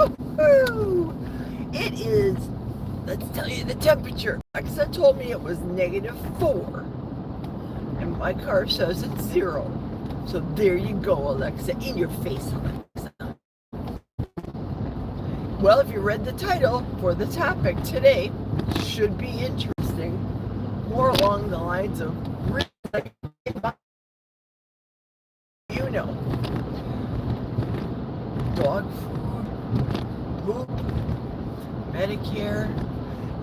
Woo-hoo! It is, let's tell you the temperature. Alexa told me it was -4. And my car says it's 0. So there you go, Alexa. In your face, Alexa. Well, if you read the title for the topic today, should be interesting. More along the lines of, you know, dog food, poop, Medicare.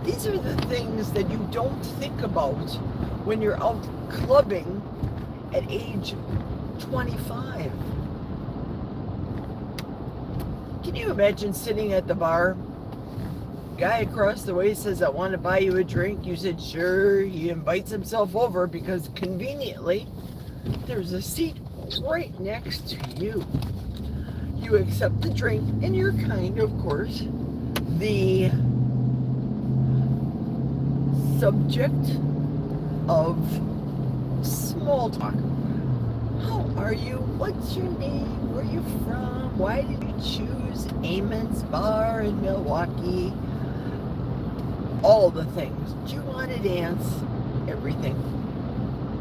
These are the things that you don't think about when you're out clubbing at age 25. Can you imagine sitting at the bar? Guy across the way says, I want to buy you a drink. You said, sure. He invites himself over because conveniently there's a seat right next to you. You accept the drink and you're kind, of course, the subject of small talk. How are you? What's your name? Where are you from? Why did you choose Amon's Bar in Milwaukee? All the things. Do you want to dance? Everything.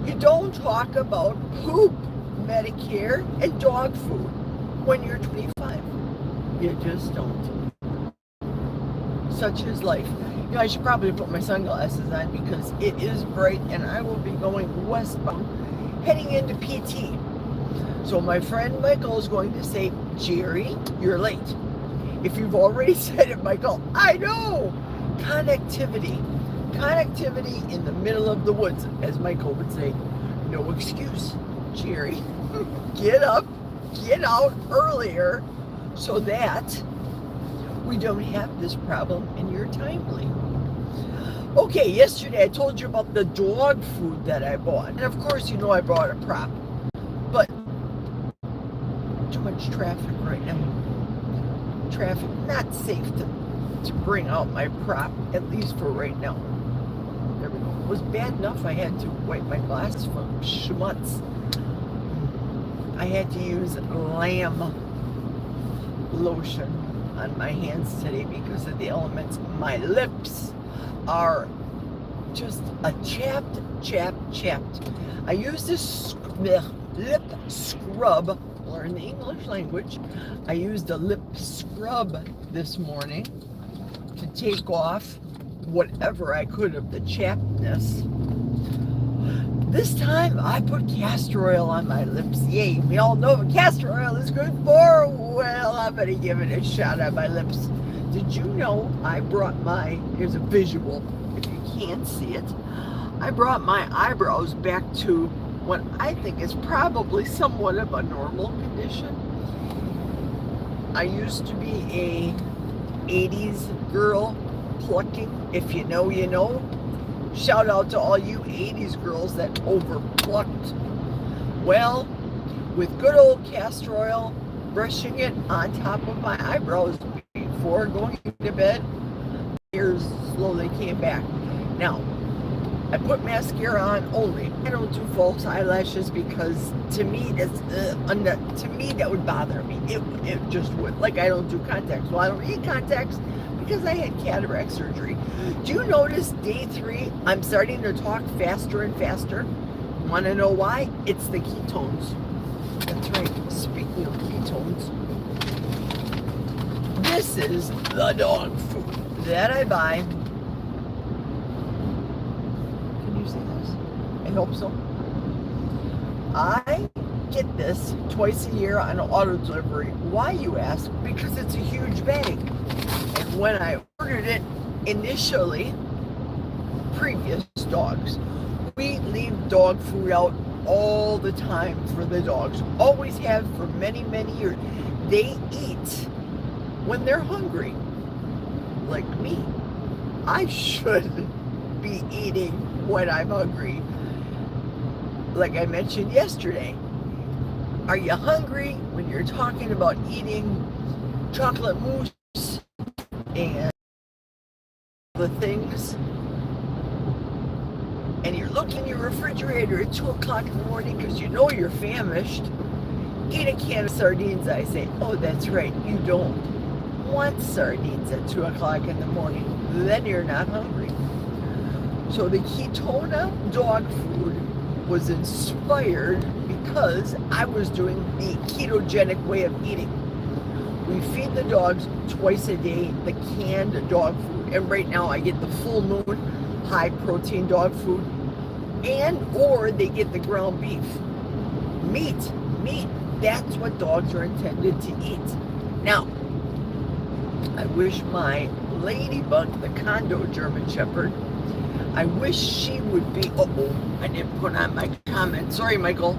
You don't talk about poop, Medicare, and dog food when you're 25. You just don't. Such is life. You know, I should probably put my sunglasses on because it is bright and I will be going westbound, heading into PT. So my friend Michael is going to say, Jerry, you're late. If you've already said it, Michael, I know. Connectivity in the middle of the woods, as Michael would say. No excuse, Jerry. Get up, get out earlier so that we don't have this problem and you're timely. Okay, yesterday I told you about the dog food that I bought. And of course, you know I brought a prop. But too much traffic right now. Traffic, not safe to bring out my prop, at least for right now. There we go. It was bad enough I had to wipe my glasses from schmutz. I had to use lamb lotion on my hands today because of the elements. My lips are just a chapped. I used this lip scrub, learn the English language. I used a lip scrub this morning to take off whatever I could of the chappedness. This time I put castor oil on my lips. Yay, we all know what castor oil is good for. Well, I'm gonna give it a shot on my lips. Did you know I brought here's a visual, if you can't see it. I brought my eyebrows back to what I think is probably somewhat of a normal condition. I used to be a 80s girl plucking. If you know, you know. Shout out to all you 80s girls that overplucked. Well, with good old castor oil, brushing it on top of my eyebrows before going to bed, hairs slowly came back. Now, I put mascara on only. I don't do false eyelashes because to me that would bother me. It just would. Like I don't do contacts. Well, I don't need contacts because I had cataract surgery. Do you notice day 3 I'm starting to talk faster and faster? Want to know why? It's the ketones. That's right. Speaking of ketones, this is the dog food that I buy. I hope so. I get this twice a year on auto delivery. Why, you ask? Because it's a huge bag. And when I ordered it initially, previous dogs, we leave dog food out all the time for the dogs. Always have for many, many years. They eat when they're hungry. Like me. I should be eating when I'm hungry. Like I mentioned yesterday, are you hungry when you're talking about eating chocolate mousse and the things, and you're looking in your refrigerator at 2 o'clock in the morning because you know you're famished? Eat a can of sardines. I say, oh, that's right, you don't. want sardines at 2 o'clock in the morning. Then you're not hungry. So the Ketona dog food was inspired because I was doing the ketogenic way of eating. We feed the dogs twice a day the canned dog food. And right now I get the full moon high protein dog food, and or they get the ground beef. Meat. That's what dogs are intended to eat. Now, I wish my ladybug, the condo German Shepherd, I wish she would be, I didn't put on my comment. Sorry, Michael.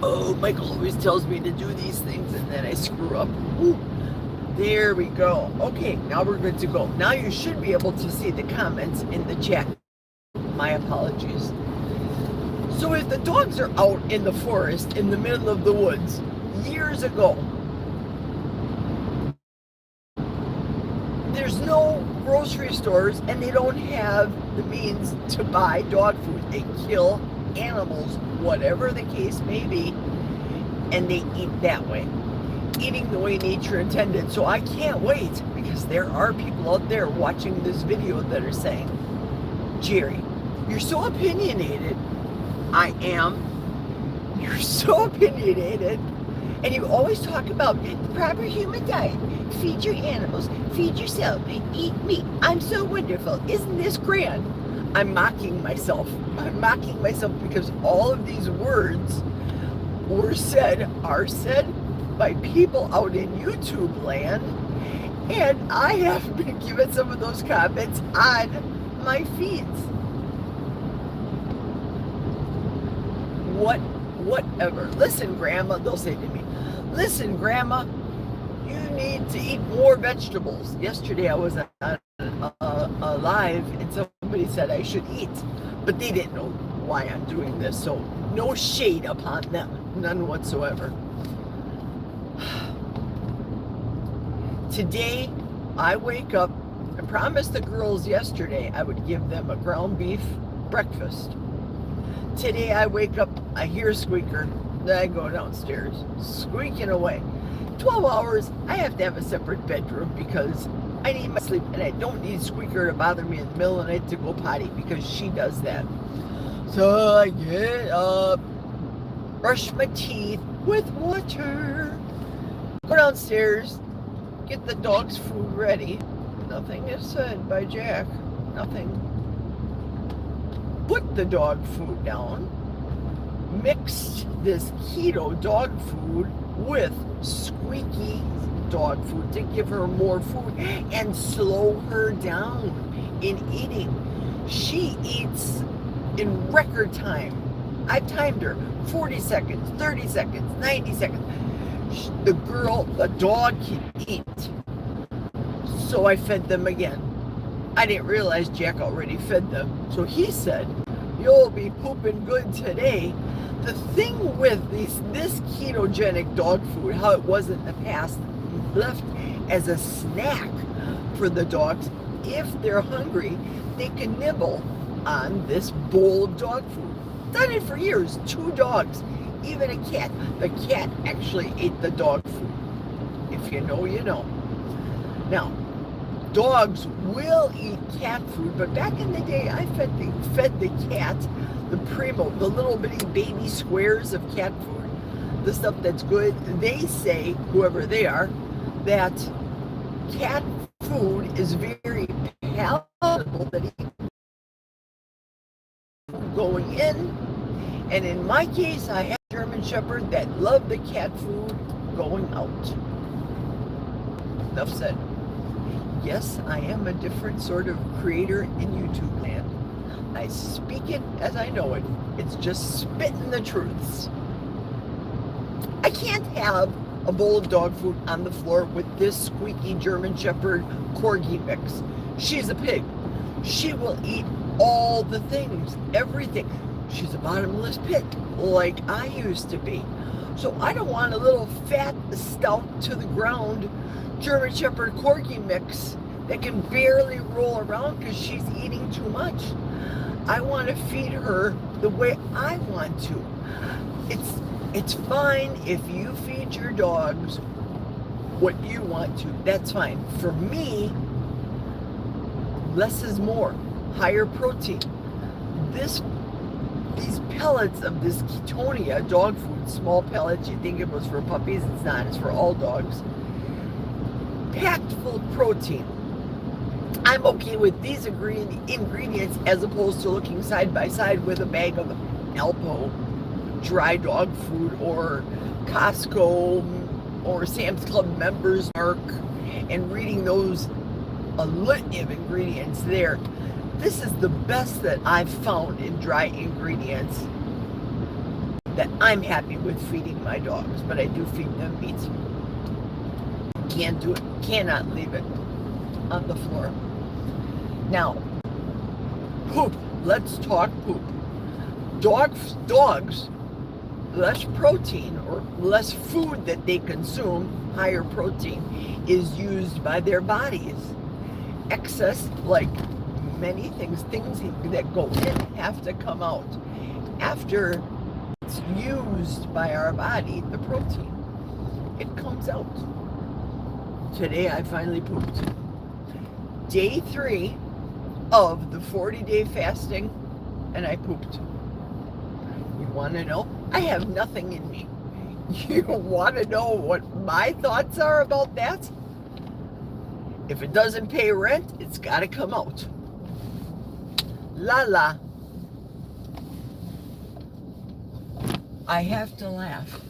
Oh, Michael always tells me to do these things and then I screw up. Ooh, there we go. Okay, now we're good to go. Now you should be able to see the comments in the chat. My apologies. So if the dogs are out in the forest, in the middle of the woods, years ago, there's no grocery stores and they don't have the means to buy dog food. They kill animals, whatever the case may be, and they eat that way, eating the way nature intended. So I can't wait, because there are people out there watching this video that are saying, Jerry, you're so opinionated. I am. You're so opinionated. And you always talk about the proper human diet. Feed your animals, feed yourself, eat meat. I'm so wonderful. Isn't this grand? I'm mocking myself. I'm mocking myself because all of these words are said by people out in YouTube land. And I have been given some of those comments on my feeds. Whatever. Listen, Grandma, they'll say to me, listen, Grandma, you need to eat more vegetables. Yesterday I was on a live and somebody said I should eat, but they didn't know why I'm doing this, so no shade upon them, none whatsoever. Today I wake up, I promised the girls yesterday I would give them a ground beef breakfast. Today I wake up, I hear a squeaker, then I go downstairs, squeaking away. 12 hours, I have to have a separate bedroom because I need my sleep, and I don't need squeaker to bother me in the middle of the night to go potty, because she does that. So I get up, brush my teeth with water, go downstairs, get the dog's food ready. Nothing is said by Jack, nothing. Put the dog food down, mixed this keto dog food with squeaky dog food to give her more food and slow her down in eating. She eats in record time. I've timed her 40 seconds, 30 seconds, 90 seconds. The dog can eat. So I fed them again. I didn't realize Jack already fed them. So he said, you'll be pooping good today. The thing with this ketogenic dog food, how it was in the past, left as a snack for the dogs. If they're hungry, they can nibble on this bowl of dog food. Done it for years. 2 dogs, even a cat. The cat actually ate the dog food. If you know, you know. Now, dogs will eat cat food, but back in the day, I fed the cat the primo, the little bitty baby squares of cat food, the stuff that's good. They say, whoever they are, that cat food is very palatable, that he going in. And in my case, I have a German Shepherd that loved the cat food going out. Enough said. Yes, I am a different sort of creator in YouTube land. I speak it as I know it. It's just spitting the truths. I can't have a bowl of dog food on the floor with this squeaky German Shepherd Corgi mix. She's a pig. She will eat all the things, everything. She's a bottomless pit like I used to be. So I don't want a little fat, stout to the ground German Shepherd Corgi mix that can barely roll around because she's eating too much. I want to feed her the way I want to. It's fine if you feed your dogs what you want to. That's fine. For me, less is more. Higher protein. These pellets of this Ketonia dog food, small pellets, you think it was for puppies, it's not, it's for all dogs. Packed full of protein. I'm okay with these ingredients as opposed to looking side by side with a bag of Alpo dry dog food or Costco or Sam's Club members mark and reading those a litany of ingredients there. This is the best that I've found in dry ingredients that I'm happy with feeding my dogs, but I do feed them meat. Can't do it, cannot leave it on the floor. Now, poop. Let's talk poop. Dogs, less protein or less food that they consume, higher protein, is used by their bodies. Excess, like many things that go in have to come out. After it's used by our body, the protein, it comes out. Today I finally pooped. Day 3 of the 40-day fasting, and I pooped. You want to know? I have nothing in me. You want to know what my thoughts are about that? If it doesn't pay rent, it's got to come out. La. I have to laugh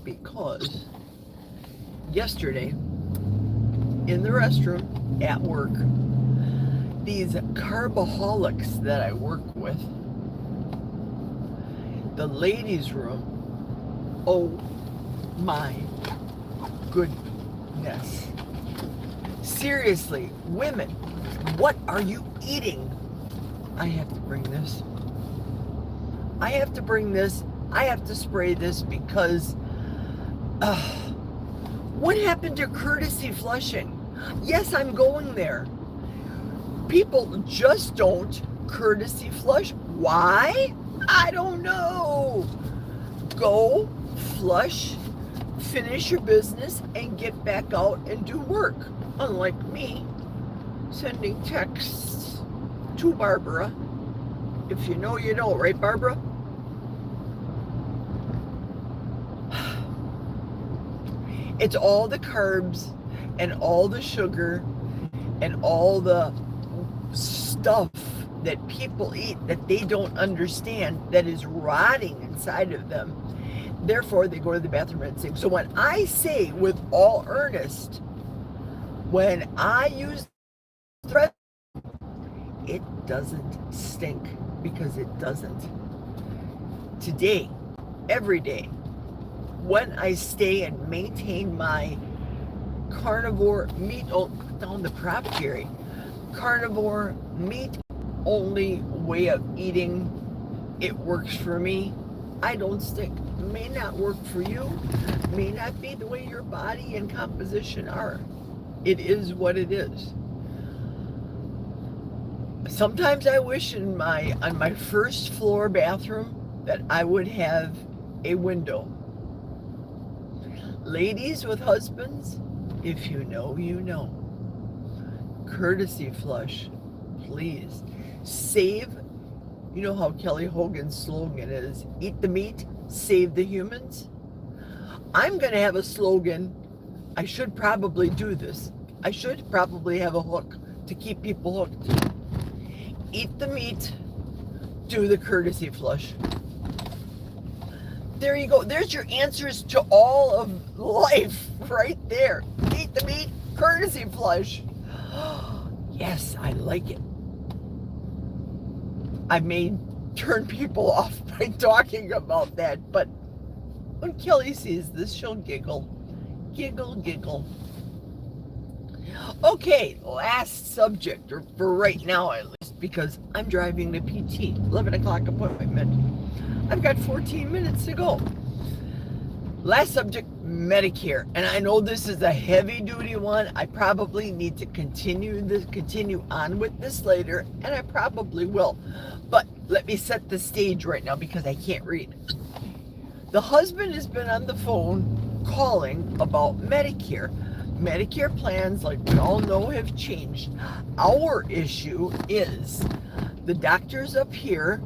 because yesterday in the restroom at work, these carboholics that I work with, the ladies' room, oh my goodness. Seriously, women, what are you eating? I have to bring this. I have to spray this because what happened to courtesy flushing? Yes, I'm going there. People just don't courtesy flush. Why? I don't know. Go, flush, finish your business, and get back out and do work. Unlike me, sending texts to Barbara. If you know, you know, right, Barbara? It's all the carbs and all the sugar and all the stuff that people eat that they don't understand that is rotting inside of them. Therefore, they go to the bathroom and sing. So when I say with all earnest, when I use thread, it doesn't stink, because it doesn't. Today, every day, when I stay and maintain my carnivore meat, down the prop, Jerry, carnivore meat only way of eating, it works for me. I don't stink. May not work for you, may not be the way your body and composition are. It is what it is. Sometimes I wish on my first floor bathroom that I would have a window. Ladies with husbands, if you know, you know. Courtesy flush, please. Save, you know how Kelly Hogan's slogan is, eat the meat, save the humans? I'm going to have a slogan. I should probably do this. I should probably have a hook to keep people hooked. Eat the meat, do the courtesy flush. There you go. There's your answers to all of life right there. Eat the meat, courtesy flush. Yes, I like it. I may turn people off by talking about that, but when Kelly sees this, she'll giggle. Giggle, giggle. Okay, last subject, or for right now at least, because I'm driving to PT, 11 o'clock appointment. I've got 14 minutes to go. Last subject, Medicare. And I know this is a heavy duty one. I probably need to continue on with this later, and I probably will. But let me set the stage right now because I can't read. The husband has been on the phone calling about Medicare. Medicare plans, like we all know, have changed. Our issue is the doctors up here,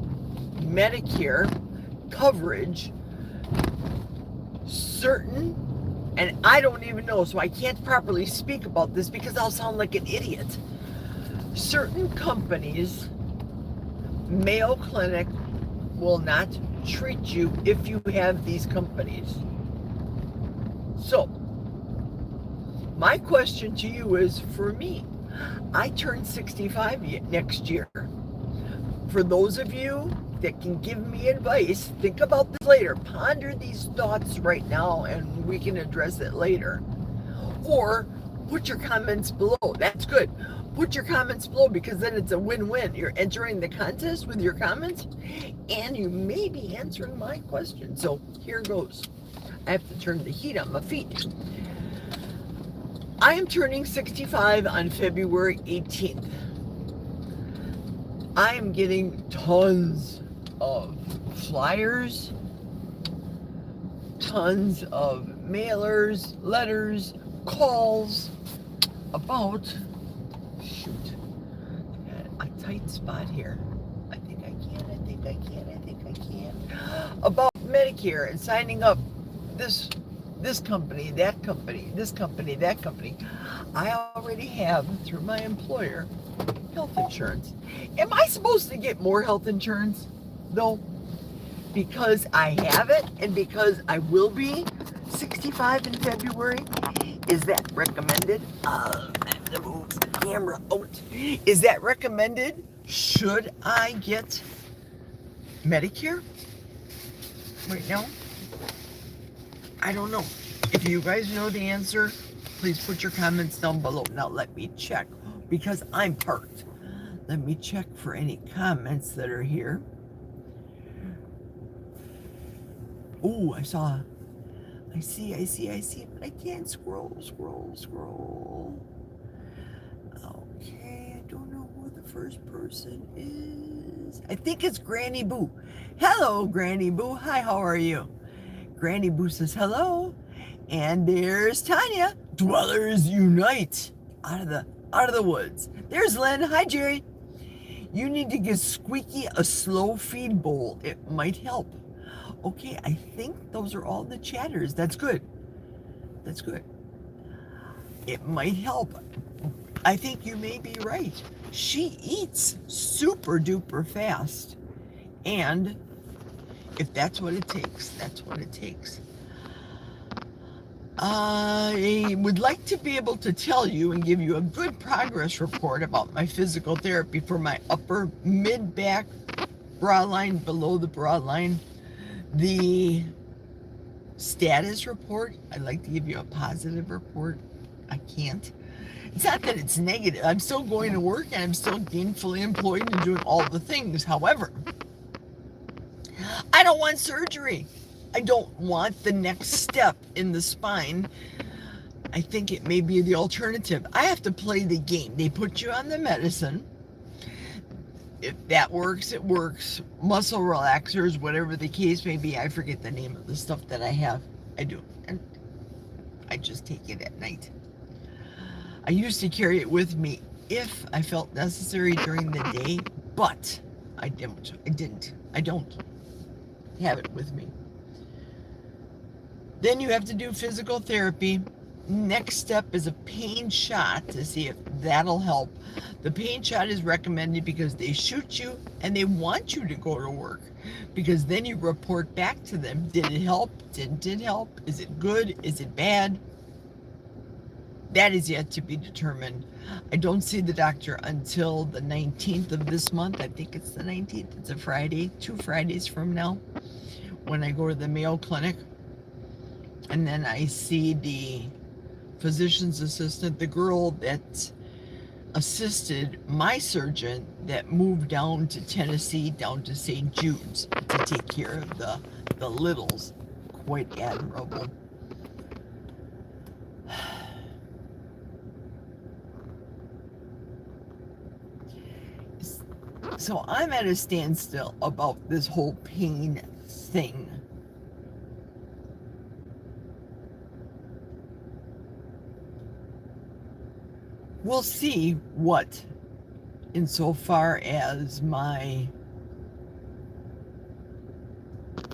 Medicare coverage, certain, and I don't even know, so I can't properly speak about this because I'll sound like an idiot. Certain companies, Mayo Clinic, will not treat you if you have these companies. So, my question to you is, for me, I turn 65 next year. For those of you that can give me advice, think about this later. Ponder these thoughts right now and we can address it later. Or put your comments below. That's good. Put your comments below because then it's a win-win. You're entering the contest with your comments and you may be answering my question. So here goes. I have to turn the heat on my feet. I am turning 65 on February 18th. I am getting tons of flyers, tons of mailers, letters, calls about, shoot, a tight spot here. I think I can. About Medicare and signing up this company, that company, this company, that company. I already have, through my employer, health insurance. Am I supposed to get more health insurance? No. Because I have it and because I will be 65 in February, is that recommended? I have to move the camera out. Is that recommended? Should I get Medicare right now? I don't know. If you guys know the answer, please put your comments down below. Now let me check because I'm parked. Let me check for any comments that are here. Oh, I see, but I can't scroll. Okay, I don't know who the first person is. I think it's Granny Boo. Hello, Granny Boo. Hi, how are you? Granny Boo says hello. And there's Tanya. Dwellers unite. Out of the woods. There's Lynn. Hi, Jerry. You need to give Squeaky a slow feed bowl. It might help. Okay, I think those are all the chatters. That's good. It might help. I think you may be right. She eats super duper fast. And if that's what it takes, that's what it takes. I would like to be able to tell you and give you a good progress report about my physical therapy for my upper mid-back bra line, below the bra line. The status report, I'd like to give you a positive report. I can't. It's not that it's negative. I'm still going to work and I'm still gainfully employed and doing all the things. However, I don't want surgery. I don't want the next step in the spine. I think it may be the alternative. I have to play the game. They put you on the medicine. If that works, it works. Muscle relaxers, whatever the case may be. I forget the name of the stuff that I have. I do. And I just take it at night. I used to carry it with me if I felt necessary during the day, but I don't have it with me. Then you have to do physical therapy. Next step is a pain shot to see if that'll help. The pain shot is recommended because they shoot you and they want you to go to work, because then you report back to them. Did it help? Didn't it help? Is it good? Is it bad? That is yet to be determined. I don't see the doctor until the 19th of this month. I think it's the 19th. It's a Friday, 2 Fridays from now, when I go to the Mayo Clinic. And then I see the physician's assistant, the girl that assisted my surgeon that moved down to Tennessee, down to St. Jude's, to take care of the littles. Quite admirable. So I'm at a standstill about this whole pain thing. we'll see what, insofar as my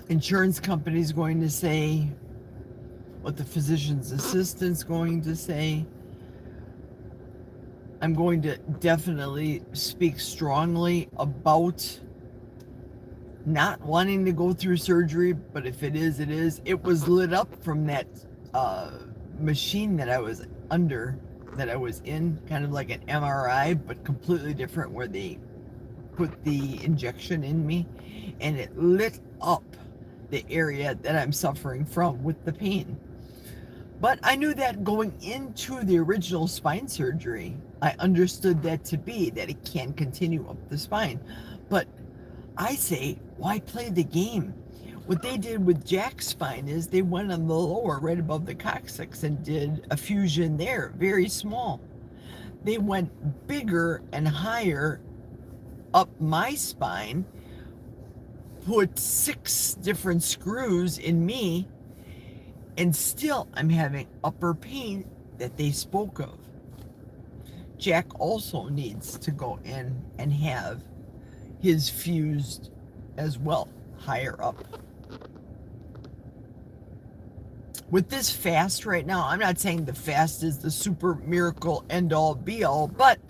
insurance company is going to say, what the physician's assistant's going to say. I'm going to definitely speak strongly about not wanting to go through surgery, but if it is, it is. It was lit up from that machine that I was in, kind of like an MRI, but completely different, where they put the injection in me, and it lit up the area that I'm suffering from with the pain. But I knew that going into the original spine surgery, I understood that to be that it can continue up the spine. But I say, why play the game? What they did with Jack's spine is they went on the lower, right above the coccyx, and did a fusion there, very small. They went bigger and higher up my spine, put 6 different screws in me, and still I'm having upper pain that they spoke of. Jack also needs to go in and have his fused as well, higher up. With this fast right now, I'm not saying the fast is the super miracle end all be all, but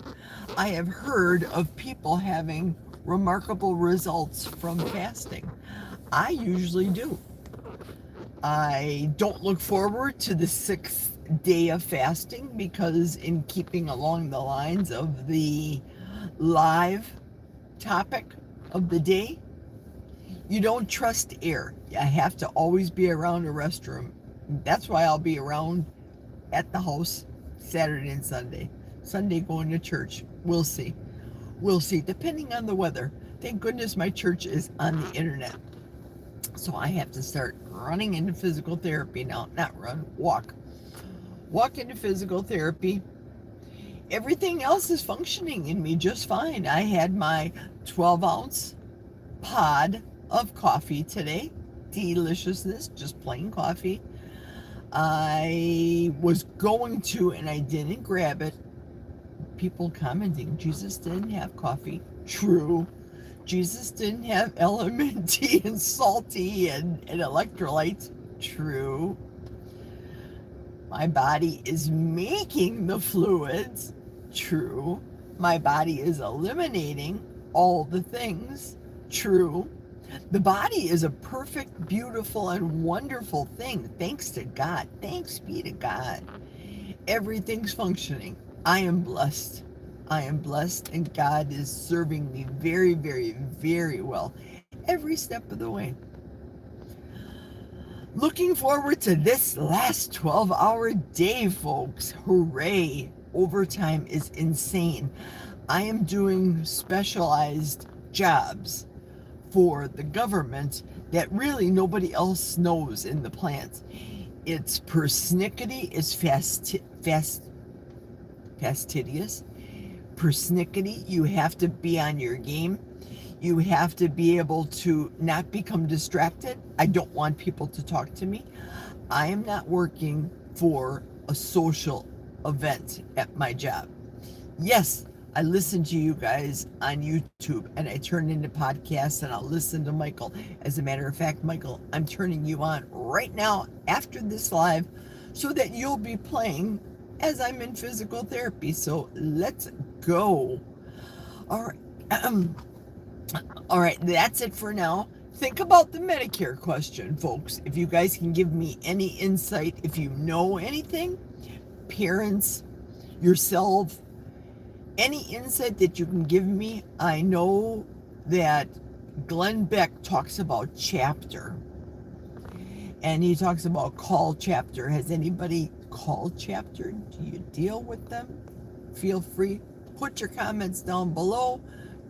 I have heard of people having remarkable results from fasting. I usually do. I don't look forward to the 6th day of fasting, because in keeping along the lines of the live topic of the day, you don't trust air. I have to always be around a restroom. That's why I'll be around at the house Saturday and Sunday. Sunday going to church. We'll see. We'll see, depending on the weather. Thank goodness my church is on the internet. So I have to start running into physical therapy now. Not run, walk. Walk into physical therapy. Everything else is functioning in me just fine. I had my 12-ounce pod of coffee today. Deliciousness, just plain coffee. I was going to, and I didn't grab it. People commenting, Jesus didn't have coffee. True. Jesus didn't have element tea and salty and electrolytes. True. My body is making the fluids. True. My body is eliminating all the things. True. The body is a perfect, beautiful, and wonderful thing. Thanks to God. Thanks be to God. Everything's functioning. I am blessed. I am blessed, and God is serving me very, very, very well every step of the way. Looking forward to this last 12-hour day, folks. Hooray. Overtime is insane. I am doing specialized jobs for the government that really nobody else knows in the plant. It's persnickety, it's fastidious. Persnickety, you have to be on your game. You have to be able to not become distracted. I don't want people to talk to me. I am not working for a social event at my job. Yes, I listen to you guys on YouTube, and I turn into podcasts, and I'll listen to Michael. As a matter of fact, Michael, I'm turning you on right now after this live so that you'll be playing as I'm in physical therapy. So let's go. All right. All right, that's it for now. Think about the Medicare question, folks. If you guys can give me any insight, if you know anything, parents, yourself, any insight that you can give me. I know that Glenn Beck talks about chapter, and he talks about call chapter. Has anybody called chapter? Do you deal with them? Feel free. Put your comments down below.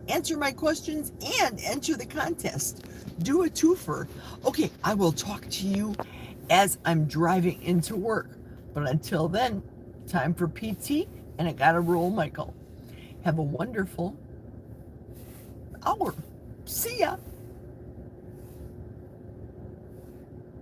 Answer my questions and enter the contest. Do a twofer. Okay, I will talk to you as I'm driving into work. But until then, time for PT, and I gotta roll, Michael. Have a wonderful hour. See ya.